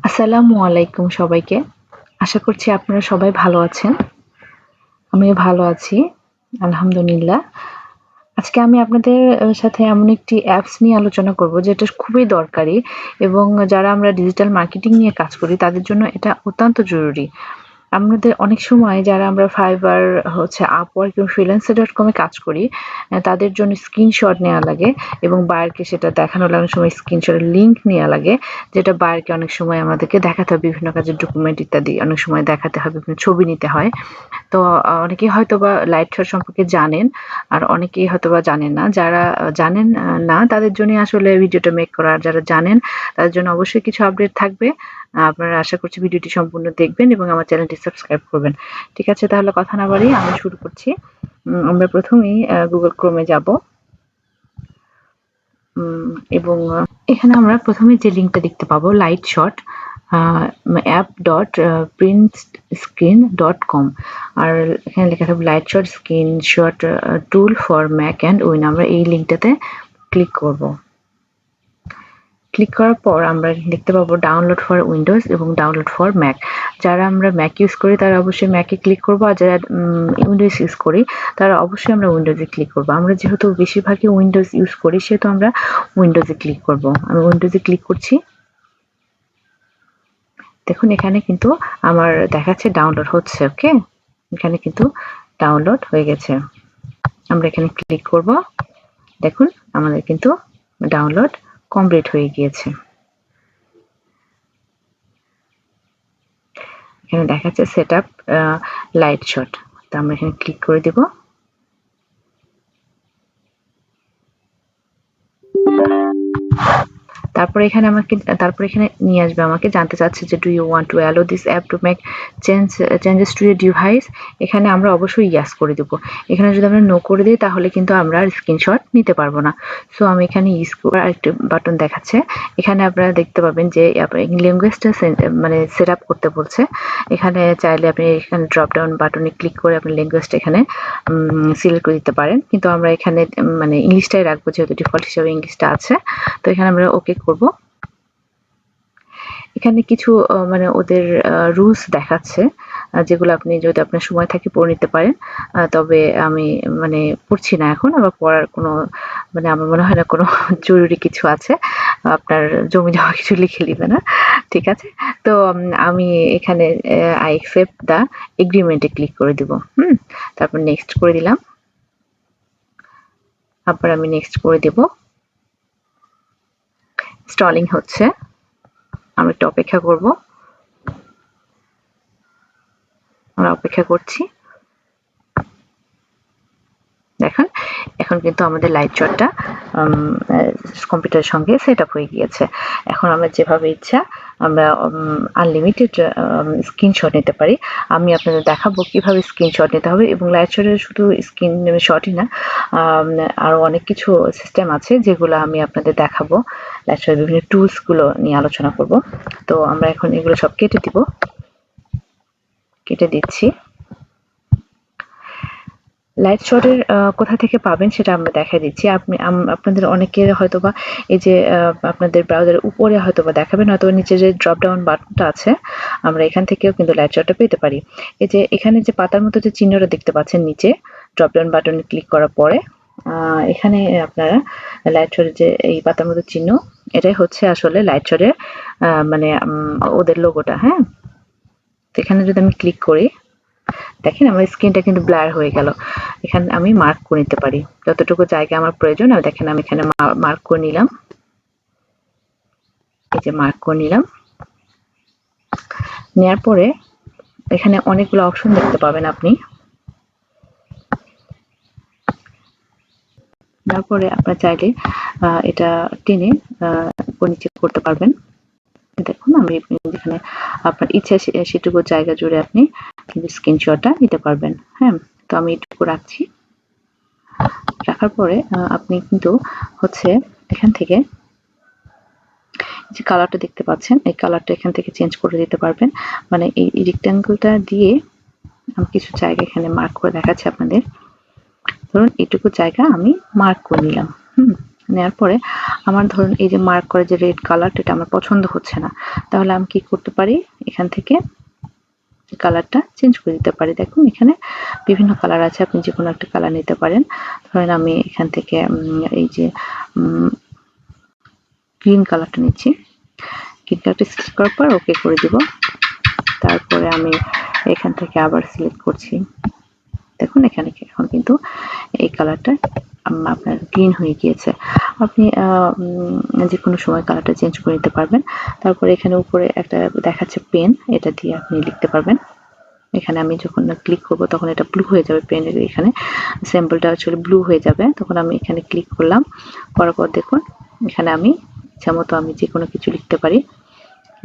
আসসালামু আলাইকুম সবাইকে। আশা করছি আপনারা সবাই ভালো আছেন। আমিও ভালো আছি। আলহামদুলিল্লাহ। আজকে আমি আপনাদের সাথে এমন একটি অ্যাপস নিয়ে আলোচনা করব যেটা খুবই দরকারি এবং যারা আমরা ডিজিটাল মার্কেটিং নিয়ে কাজ করি তাদের জন্য এটা অত্যন্ত জরুরি। আমাদের অনেক সময় যারা আমরা Fiverr Upwork এবং freelancer.com এ কাজ করি, তাদের জন্য স্ক্রিনশট নেয়া লাগে এবং বায়ারকে সেটা দেখানোর অনেক সময় স্ক্রিনশটের লিংক নেয়া লাগে, যেটা বায়ারকে অনেক সময় আমাদেরকে দেখাতে হয় বিভিন্ন কাজের ডকুমেন্ট ইত্যাদি অনেক সময় দেখাতে হয়, বিভিন্ন ছবি নিতে হয়। তো অনেকেই হয়তোবা লাইটশট সম্পর্কে জানেন, আর অনেকেই হয়তোবা জানেন না। যারা জানেন না তাদের জন্যই আসলে ভিডিওটা মেক করা। আর যারা জানেন তাদের জন্য অবশ্যই কিছু আপডেট থাকবে। আপনারা আশা করছি ভিডিওটি সম্পূর্ণ দেখবেন এবং আমার চ্যানেলটি সাবস্ক্রাইব করবেন। ঠিক আছে, তাহলে কথা না বাড়িয়ে আমি শুরু করছি। আমরা প্রথমেই Google Chrome এ যাব। এবং এখানে আমরা প্রথমে যে লিঙ্কটা দেখতে পাবো Lightshot app.printscreen.com, আর এখানে লেখা থাকবে Lightshot screenshot tool for Mac and win. আমরা এই লিঙ্কটাতে ক্লিক করব। ক্লিক করার পর আমরা দেখতে পাবো ডাউনলোড ফর উইন্ডোজ এবং ডাউনলোড ফর ম্যাক। যারা আমরা ম্যাক ইউজ করি তারা অবশ্যই ম্যাকে ক্লিক করবো, আর যারা উইন্ডোজ ইউজ করি তারা অবশ্যই আমরা উইন্ডোজে ক্লিক করবো। আমরা যেহেতু বেশিরভাগই উইন্ডোজ ইউজ করি সেহেতু আমরা উইন্ডোজে ক্লিক করব। আমি উইন্ডোজে ক্লিক করছি। দেখুন এখানে কিন্তু আমার দেখাচ্ছে ডাউনলোড হচ্ছে। ওকে, এখানে কিন্তু ডাউনলোড হয়ে গেছে। আমরা এখানে ক্লিক করব। দেখুন আমাদের কিন্তু ডাউনলোড কমপ্লিট হয়ে গিয়েছে। এখানে দেখাচ্ছে সেটআপ লাইটশট। তো আমরা এখানে ক্লিক করে দেব। তারপরে এখানে নিয়ে আসবে, আমাকে জানতে চাচ্ছে যে do you want to allow this app to make changes to your device. এখানে আমরা অবশ্যই ইয়াস করে দেবো। এখানে যদি আমরা নো করে দিই তাহলে কিন্তু আমরা আর স্ক্রিনশট নিতে পারবো না। সো আমি এখানে ইউজ করে আরেকটি বাটন দেখাচ্ছে। এখানে আপনারা দেখতে পাবেন যে ল্যাঙ্গুয়েজটা মানে সেট আপ করতে বলছে। এখানে চাইলে আপনি এখানে ড্রপ ডাউন বাটনে ক্লিক করে আপনি ল্যাঙ্গুয়েজটা এখানে সিলেক্ট করে দিতে পারেন, কিন্তু আমরা এখানে মানে ইংলিশটাই রাখবো যেহেতু ডিফল্ট হিসাবে ইংলিশটা আছে। তো এখানে আমরা ওকে করব। এখানে কিছু মানে ওদের রুলস দেখাচ্ছে, যেগুলো আপনি যদি আপনার সময় থাকে পড়ে নিতে পারেন। তবে আমি মানে পড়ছি না এখন, আবার পড়ার কোনো মানে আমার মনে হয় না কোনো জরুরি কিছু আছে। আপনার জমি জমা কিছু লিখে নিবে না। ঠিক আছে? তো আমি এখানে আই অ্যাকসেপ্ট দ্য এগ্রিমেন্টে ক্লিক করে দিব। তারপর নেক্সট করে দিলাম। আবার আমি নেক্সট করে দেব। স্টলিং হচ্ছে, আমরা একটু অপেক্ষা করব। আমরা অপেক্ষা করছি। দেখুন এখন কিন্তু আমাদের লাইটশটটা কম্পিউটারের সঙ্গে সেট আপ হয়ে গিয়েছে। এখন আমরা যেভাবে ইচ্ছা আমরা আনলিমিটেড স্ক্রিনশট নিতে পারি। আমি আপনাদের দেখাবো কিভাবে স্ক্রিনশট নিতে হবে, এবং লাইটশটের শুধু স্ক্রিন শটই না, আরও অনেক কিছু সিস্টেম আছে যেগুলো আমি আপনাদের দেখাবো। লাইটশটের বিভিন্ন টুলসগুলো নিয়ে আলোচনা করব। তো আমরা এখন এগুলো সব কেটে দিব। কেটে দিচ্ছি। লাইটশটের কোথা থেকে পাবেন সেটা আমরা দেখাই দিচ্ছি। আপনাদের অনেকের হয়তোবা এই যে আপনাদের ব্রাউজারের উপরে হয়তোবা দেখাবেন, হয়তোবা নিচে যে ড্রপ ডাউন বাটনটা আছে আমরা এখান থেকেও কিন্তু লাইটশটটা পেতে পারি। এই যে এখানে যে পাতার মতো যে চিহ্নটা দেখতে পাচ্ছেন নিচে ড্রপ ডাউন বাটনে ক্লিক করার পরে এখানে আপনারা লাইটশটের যে এই পাতার মতো চিহ্ন, এটাই হচ্ছে আসলে লাইটশটের মানে ওদের লোগোটা। হ্যাঁ, তো এখানে যদি আমি ক্লিক করি, দেখেন আমার স্ক্রিনটা কিন্তু ব্লার হয়ে গেল। এখানে আমি মার্ক করে নিতে পারি যতটুকু জায়গা আমার প্রয়োজন। আর দেখেন আমি এখানে মার্ক করে নিলাম। এই যে মার্ক করে নিলাম। নেওয়ার পরে এখানে অনেকগুলো অপশন দেখতে পাবেন আপনি। তারপরে আপনার চাইলে এটা টেনে নিচে করতে পারবেন। দেখুন আমি যেখানে আপনার ইচ্ছা সেটুকু জায়গা জুড়ে আপনি কিন্তু স্ক্রিনশটটা নিতে পারবেন। হ্যাঁ, তো আমি এটুকু রাখছি। রাখার পরে আপনি কিন্তু হচ্ছে এখান থেকে যে কালারটা দেখতে পাচ্ছেন এই কালারটা এখান থেকে চেঞ্জ করে দিতে পারবেন। মানে এই রেক্ট্যাঙ্গেলটা দিয়ে আমি কিছু জায়গা এখানে মার্ক করে দেখাচ্ছি আপনাদের। ধরুন এটুকু জায়গা আমি মার্ক করে নিলাম। নেওয়ার পরে আমার ধরুন এই যে মার্ক করা যে রেড কালারটা, এটা আমার পছন্দ হচ্ছে না, তাহলে আমি কি করতে পারি, এখান থেকে কালারটা চেঞ্জ করে দিতে পারি। দেখুন এখানে বিভিন্ন কালার আছে, আপনি যে কোনো একটা কালার নিতে পারেন। ধরেন আমি এখান থেকে এই যে গ্রিন কালারটা নিচ্ছি। গ্রিন কালারটা সিলেক্ট করার পর ওকে করে দিব। তারপরে আমি এখান থেকে আবার সিলেক্ট করছি। দেখুন এখানে এখন কিন্তু এই কালারটা আপনার গ্রিন হয়ে গিয়েছে। আপনি যে কোনো সময় কালারটা চেঞ্জ করে নিতে পারবেন। তারপরে এখানে উপরে একটা দেখাচ্ছে পেন, এটা দিয়ে আপনি লিখতে পারবেন। এখানে আমি যখন ক্লিক করব তখন এটা ব্লু হয়ে যাবে, পেনের এখানে স্যাম্পলটা আসলে ব্লু হয়ে যাবে। তখন আমি এখানে ক্লিক করলাম, করার পর দেখুন এখানে আমি ইচ্ছা মতো আমি যে কোনো কিছু লিখতে পারি,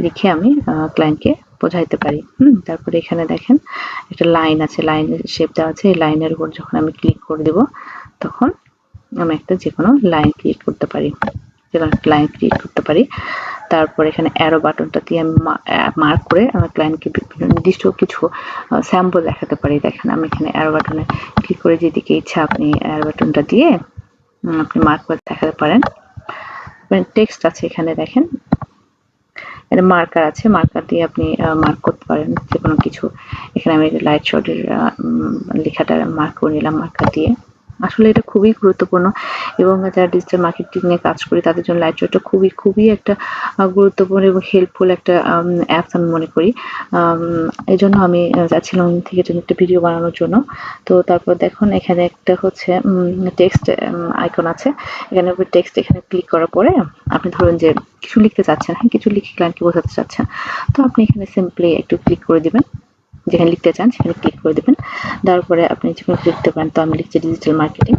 লিখে আমি ক্লায়েন্টকে বোঝাইতে পারি। তারপরে এখানে দেখেন একটা লাইন আছে, লাইনের শেপ দেওয়া আছে। এই লাইনের উপর যখন আমি ক্লিক করে দেব তখন আমি একটা যে কোনো লাইন ক্রিয়েট করতে পারি, যে কোনো একটা লাইন ক্রিয়েট করতে পারি। তারপর এখানে অ্যারো বাটনটা দিয়ে আমি মার্ক করে আমার ক্লায়েন্টকে নির্দিষ্ট কিছু স্যাম্পল দেখাতে পারি। দেখেন আমি এখানে অ্যারো বাটনে ক্লিক করে যেদিকে ইচ্ছা আপনি অ্যারো বাটনটা দিয়ে আপনি মার্ক করে দেখাতে পারেন। টেক্সট আছে এখানে, দেখেন এটা মার্কার আছে, মার্কার দিয়ে আপনি মার্ক করতে পারেন যে কোনো কিছু। এখানে আমি লাইট শটের লেখাটা মার্ক করে নিলাম মার্কার দিয়ে। আসলে এটা খুবই গুরুত্বপূর্ণ এবং যারা ডিজিটাল মার্কেটিং নিয়ে কাজ করে তাদের জন্য লাইটশটটা খুবই একটা গুরুত্বপূর্ণ এবং হেল্পফুল একটা অ্যাপস আমি মনে করি। এজন্য আমি চাচ্ছিলাম থেকে একটা ভিডিও বানানোর জন্য। তো তারপর দেখুন এখানে একটা হচ্ছে টেক্সট আইকন আছে, এখানে টেক্সট এখানে ক্লিক করার পরে আপনি ধরুন যে কিছু লিখতে চাচ্ছেন, হ্যাঁ কিছু লিখে ক্লায়েন্টকে বোঝাতে চাচ্ছেন, তো আপনি এখানে সিম্পলি একটু ক্লিক করে দিবেন, যেখানে লিখতে চান সেখানে ক্লিক করে দেবেন। তারপরে আপনি যেখানে লিখতে পারেন, তো আমি লিখছি ডিজিটাল মার্কেটিং।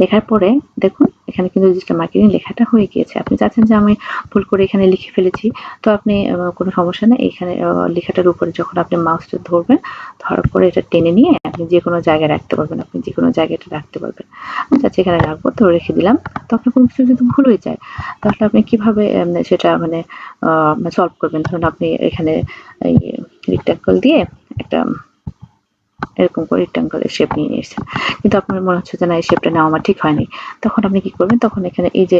লেখার পরে দেখুন এখানে কিন্তু ডিজিটাল মার্কেটিং লেখাটা হয়ে গিয়েছে। আপনি চাচ্ছেন যে আমি ভুল করে এখানে লিখে ফেলেছি, তো আপনি কোনো সমস্যা নেই, এখানে লেখাটার উপরে যখন আপনি মাউসটা ধরবেন, ধরার পরে এটা টেনে নিয়ে আপনি যে কোনো জায়গায় রাখতে পারবেন, আপনি যে কোনো জায়গায় এটা রাখতে পারবেন। আমি চাচ্ছি এখানে রাখবো, তো রেখে দিলাম। তো আপনার কোনো কিছু যদি ভুল হয়ে যায় তাহলে আপনি কিভাবে সেটা মানে সলভ করবেন। ধরুন আপনি এখানে এই রেক্ট্যাঙ্গল দিয়ে একটা এরকম করে রেক্ট্যাঙ্গলের শেপ নিয়ে এসেছেন, কিন্তু আপনার মনে হচ্ছে যে না এই শেপটা নেওয়া আমার ঠিক হয়নি, তখন আপনি কি করবেন, তখন এখানে এই যে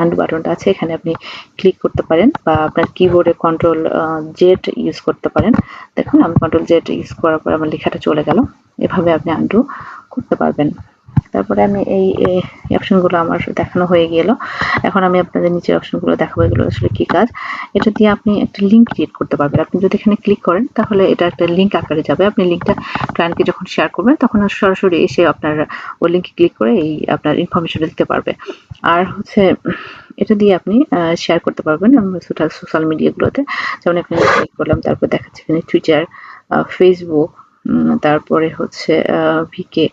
আনডু বাটনটা আছে এখানে আপনি ক্লিক করতে পারেন বা আপনার কিবোর্ডে কন্ট্রোল জেড ইউজ করতে পারেন। দেখুন আমি কন্ট্রোল জেড ইউজ করার পর আমার লেখাটা চলে গেল। এভাবে আপনি আনডু করতে পারবেন। তারপরে আমি এই অপশনগুলো আমার দেখানো হয়ে গেল। এখন আমি আপনাদের নিচের অপশনগুলো দেখাবো, এগুলো আসলে কি কাজ। এটা দিয়ে আপনি একটা লিঙ্ক ক্রিয়েট করতে পারবেন। আপনি যদি এখানে ক্লিক করেন তাহলে এটা একটা লিঙ্ক আকারে যাবে। আপনি লিঙ্কটা ক্লায়েন্টকে যখন শেয়ার করবেন তখন সরাসরি এসে আপনার ওই লিঙ্কে ক্লিক করে এই আপনার ইনফরমেশনটা দিতে পারবে। আর হচ্ছে এটা দিয়ে আপনি শেয়ার করতে পারবেন সোশ্যাল মিডিয়াগুলোতে। যেমন এখানে ক্লিক করলাম, তারপর দেখাচ্ছে এখানে টুইটার, ফেসবুক, তারপরে হচ্ছে ভিকে,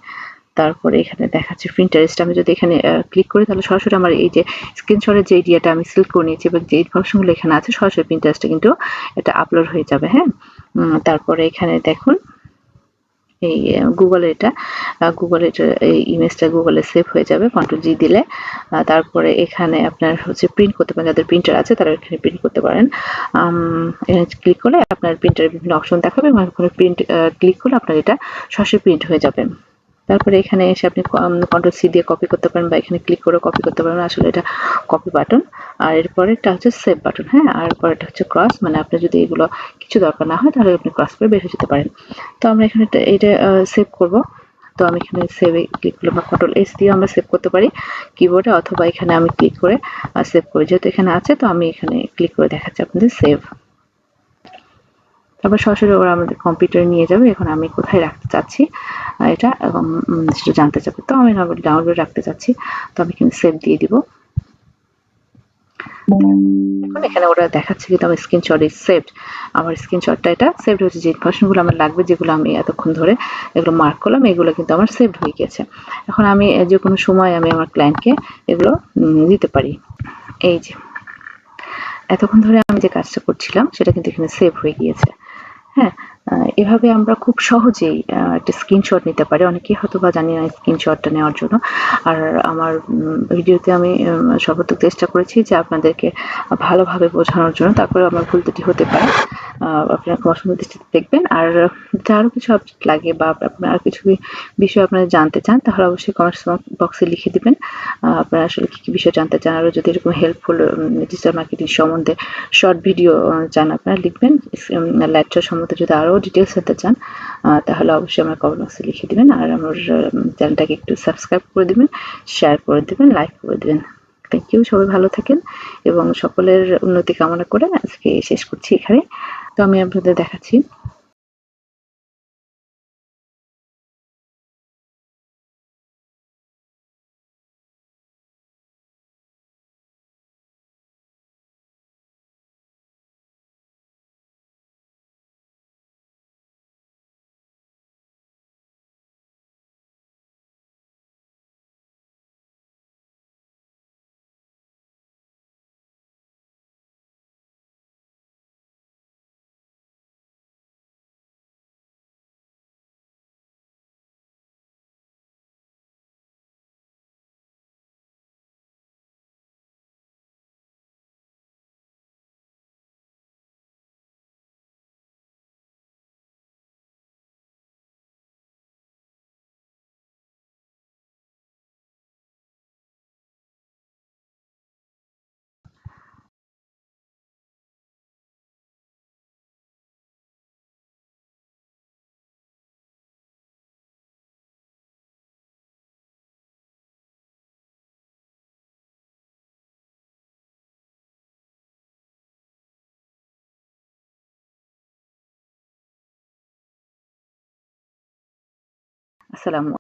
তারপরে এখানে দেখাচ্ছে প্রিন্টারেস্ট। আমি যদি এখানে ক্লিক করি তাহলে সরাসরি আমার এই যে স্ক্রিনশটের যে এরিয়াটা আমি সিলেক্ট করে নিয়েছি এবং যে ইনফরমেশনগুলো এখানে আছে সরাসরি প্রিন্টারেস্টে কিন্তু এটা আপলোড হয়ে যাবে। হ্যাঁ, তারপরে এখানে দেখুন এই গুগলের এটা গুগলের এই ইমেজটা গুগলে সেভ হয়ে যাবে কন্ট্রোল জি দিলে। তারপরে এখানে আপনার হচ্ছে প্রিন্ট করতে পারেন, যাদের প্রিন্টার আছে তারা এখানে প্রিন্ট করতে পারেন। এখানে ক্লিক করলে আপনার প্রিন্টারের বিভিন্ন অপশন দেখাবে এবং ওখানে প্রিন্ট ক্লিক করলে আপনার এটা সরাসরি প্রিন্ট হয়ে যাবে। তারপরে এখানে এসে আপনি কন্ট্রোল সি দিয়ে কপি করতে পারেন বা এখানে ক্লিক করে কপি করতে পারেন। আসলে এটা কপি বাটন। আর এরপরে একটা হচ্ছে সেভ বাটন। হ্যাঁ, আর পরেরটা হচ্ছে ক্রস, মানে আপনার যদি এগুলো কিছু দরকার না হয় তাহলে আপনি ক্রস করে বের হয়ে যেতে পারেন। তো আমরা এখানে এটা সেভ করব। তো আমি এখানে সেভে ক্লিক করলাম, বা কন্ট্রোল এস দিয়ে আমরা সেভ করতে পারি কিবোর্ডে, অথবা এখানে আমি ক্লিক করে সেভ করি। যেহেতু এখানে আছে তো আমি এখানে ক্লিক করে দেখাচ্ছি আপনাদের সেভ। তারপর সরাসরি ওরা আমাদের কম্পিউটারে নিয়ে যাবে। এখন আমি কোথায় রাখতে চাচ্ছি এটা সেটা জানতে চাবে, তো আমি ডাউনলোড রাখতে চাচ্ছি, তো আমি এখানে সেভ দিয়ে দিব। এখন এখানে ওরা দেখাচ্ছে কিন্তু আমার স্ক্রিনশট ইজ সেভড। আমার স্ক্রিনশটটা এটা সেভড হয়েছে। যে ইনফরমেশনগুলো আমার লাগবে, যেগুলো আমি এতক্ষণ ধরে এগুলো মার্ক করলাম, এগুলো কিন্তু আমার সেভড হয়ে গেছে। এখন আমি যে কোনো সময় আমি আমার ক্লায়েন্টকে এগুলো দিতে পারি। এই যে এতক্ষণ ধরে আমি যে কাজটা করছিলাম সেটা কিন্তু এখানে সেভ হয়ে গিয়েছে। হ্যাঁ, এভাবে আমরা খুব সহজেই একটা স্ক্রিনশট নিতে পারি। অনেকেই হয়তোবা জানি না স্ক্রিনশটটা নেওয়ার জন্য। আর আমার ভিডিওতে আমি সর্বাত্মক চেষ্টা করেছি যে আপনাদেরকে ভালোভাবে বোঝানোর জন্য। তারপরেও আমার ভুল ত্রুটি হতে পারে। আপনারা ক্ষমাসুন্দর দৃষ্টিতে দেখবেন। আর যদি আরো কিছু আপডেট লাগে বা আপনার আরো কিছু বিষয় আপনারা জানতে চান তাহলে অবশ্যই কমেন্টস বক্সে লিখে দিবেন। আপনারা আসলে কি বিষয় জানতে চান, আরো যদি এরকম হেল্পফুল ডিজিটাল মার্কেটিং সম্বন্ধে শর্ট ভিডিও চান আপনারা লিখবেন। লাইটশট সম্বন্ধে যদি আরো ডিটেইলস জানতে চান তাহলে অবশ্যই আমার কমেন্ট বক্সে লিখে দিবেন। আর আমার চ্যানেলটাকে একটু সাবস্ক্রাইব করে দিবেন, শেয়ার করে দিবেন, লাইক করে দিবেন। Thank you. সবাই ভালো থাকেন এবং সকলের উন্নতি কামনা করে আজকে শেষ করছি এখানে। তো আমি আপনাদের দেখাচ্ছি। আসসালামু